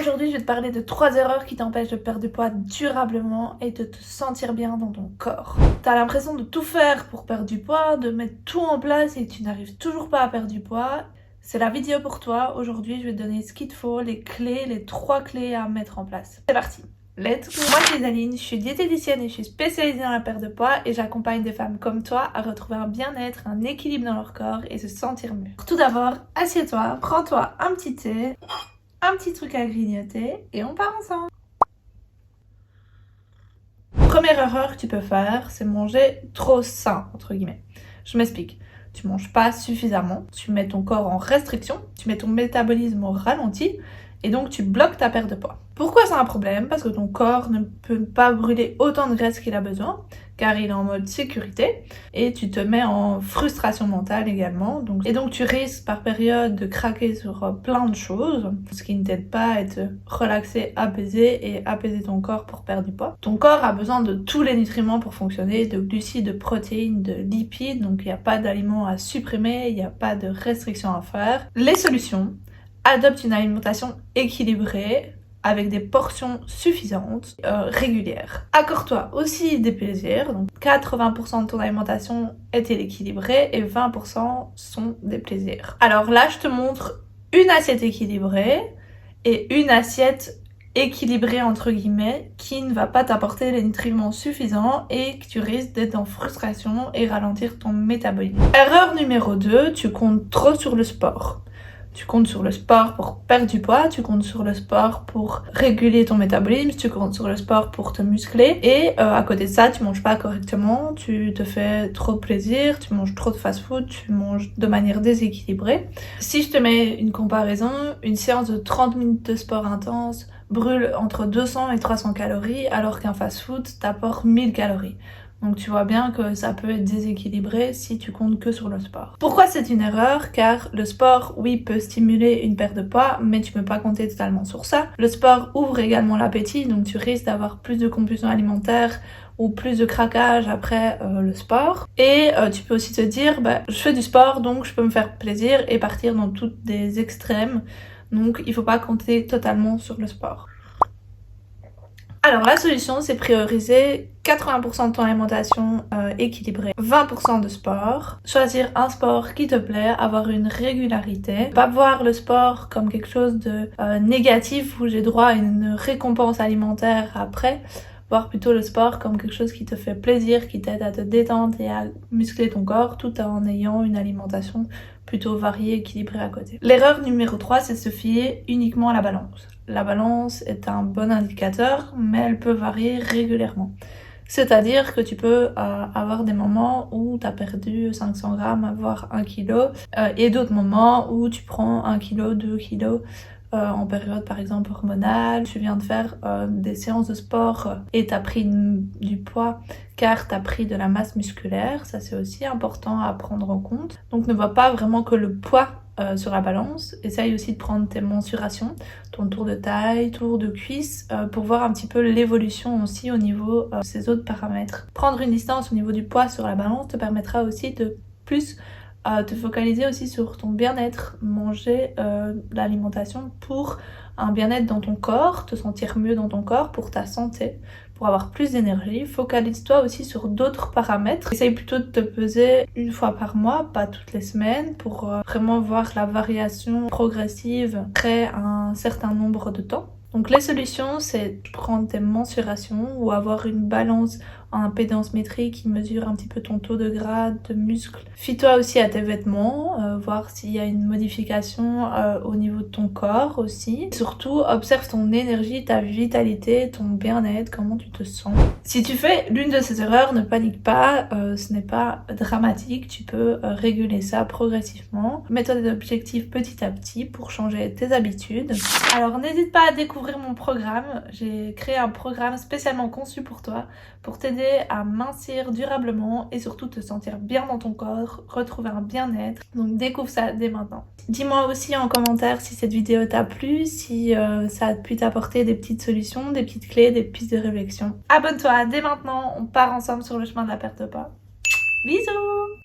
Aujourd'hui, je vais te parler de 3 erreurs qui t'empêchent de perdre du poids durablement et de te sentir bien dans ton corps. T'as l'impression de tout faire pour perdre du poids, de mettre tout en place et tu n'arrives toujours pas à perdre du poids. C'est la vidéo pour toi. Aujourd'hui, je vais te donner ce qu'il te faut, les clés, les 3 clés à mettre en place. C'est parti! Let's go! Moi c'est Aline, je suis diététicienne et je suis spécialisée dans la perte de poids et j'accompagne des femmes comme toi à retrouver un bien-être, un équilibre dans leur corps et se sentir mieux. Tout d'abord, assieds-toi, prends-toi un petit thé, un petit truc à grignoter et on part ensemble. Première erreur que tu peux faire, c'est manger trop sain, entre guillemets. Je m'explique. Tu manges pas suffisamment, tu mets ton corps en restriction, tu mets ton métabolisme au ralenti et donc tu bloques ta perte de poids. Pourquoi c'est un problème? Parce que ton corps ne peut pas brûler autant de graisse qu'il a besoin, car il est en mode sécurité, et tu te mets en frustration mentale également. Et donc tu risques par période de craquer sur plein de choses, ce qui ne t'aide pas à te relaxer, apaiser ton corps pour perdre du poids. Ton corps a besoin de tous les nutriments pour fonctionner, de glucides, de protéines, de lipides, donc il n'y a pas d'aliments à supprimer, il n'y a pas de restrictions à faire. Les solutions: adopte une alimentation équilibrée, avec des portions suffisantes, régulières. Accorde-toi aussi des plaisirs, donc 80% de ton alimentation est-elle équilibrée et 20% sont des plaisirs. Alors là, je te montre une assiette équilibrée et une assiette équilibrée entre guillemets qui ne va pas t'apporter les nutriments suffisants et que tu risques d'être en frustration et ralentir ton métabolisme. Erreur numéro 2, tu comptes trop sur le sport. Tu comptes sur le sport pour perdre du poids, tu comptes sur le sport pour réguler ton métabolisme, tu comptes sur le sport pour te muscler et à côté de ça, tu manges pas correctement, tu te fais trop de plaisir, tu manges trop de fast-food, tu manges de manière déséquilibrée. Si je te mets une comparaison, une séance de 30 minutes de sport intense brûle entre 200 et 300 calories alors qu'un fast-food t'apporte 1000 calories. Donc tu vois bien que ça peut être déséquilibré si tu comptes que sur le sport. Pourquoi c'est une erreur? Car le sport, oui, peut stimuler une perte de poids, mais tu peux pas compter totalement sur ça. Le sport ouvre également l'appétit, donc tu risques d'avoir plus de compulsions alimentaires ou plus de craquage après le sport. Et tu peux aussi te dire, je fais du sport, donc je peux me faire plaisir et partir dans toutes des extrêmes. Donc il faut pas compter totalement sur le sport. Alors la solution, c'est prioriser 80% de ton alimentation équilibrée, 20% de sport, choisir un sport qui te plaît, avoir une régularité, pas voir le sport comme quelque chose de négatif où j'ai droit à une récompense alimentaire après, voir plutôt le sport comme quelque chose qui te fait plaisir, qui t'aide à te détendre et à muscler ton corps tout en ayant une alimentation plutôt variée, équilibrée à côté. L'erreur numéro 3, c'est de se fier uniquement à la balance. La balance est un bon indicateur, mais elle peut varier régulièrement. C'est-à-dire que tu peux avoir des moments où tu as perdu 500 grammes, voire 1 kg, et d'autres moments où tu prends 1 kg, 2 kg, en période par exemple hormonale. Tu viens de faire des séances de sport et tu as pris du poids car tu as pris de la masse musculaire. Ça, c'est aussi important à prendre en compte. Donc ne vois pas vraiment que le poids sur la balance. Essaye aussi de prendre tes mensurations, ton tour de taille, tour de cuisse, pour voir un petit peu l'évolution aussi au niveau de ces autres paramètres. Prendre une distance au niveau du poids sur la balance te permettra aussi de plus te focaliser aussi sur ton bien-être, manger l'alimentation pour un bien-être dans ton corps, te sentir mieux dans ton corps, pour ta santé, pour avoir plus d'énergie. Focalise-toi aussi sur d'autres paramètres. Essaye plutôt de te peser une fois par mois, pas toutes les semaines, pour vraiment voir la variation progressive après un certain nombre de temps. Donc les solutions, c'est prendre tes mensurations ou avoir une balance en impédance métrique qui mesure un petit peu ton taux de gras, de muscles. Fie-toi aussi à tes vêtements, voir s'il y a une modification au niveau de ton corps aussi. Et surtout, observe ton énergie, ta vitalité, ton bien-être, comment tu te sens. Si tu fais l'une de ces erreurs, ne panique pas, ce n'est pas dramatique, tu peux réguler ça progressivement. Mets-toi des objectifs petit à petit pour changer tes habitudes. Alors n'hésite pas à découvrir mon programme, j'ai créé un programme spécialement conçu pour toi, pour t'aider à mincir durablement et surtout te sentir bien dans ton corps, retrouver un bien-être. Donc découvre ça dès maintenant. Dis-moi aussi en commentaire si cette vidéo t'a plu, si ça a pu t'apporter des petites solutions, des petites clés, des pistes de réflexion. Abonne-toi dès maintenant, on part ensemble sur le chemin de la perte de poids. Bisous!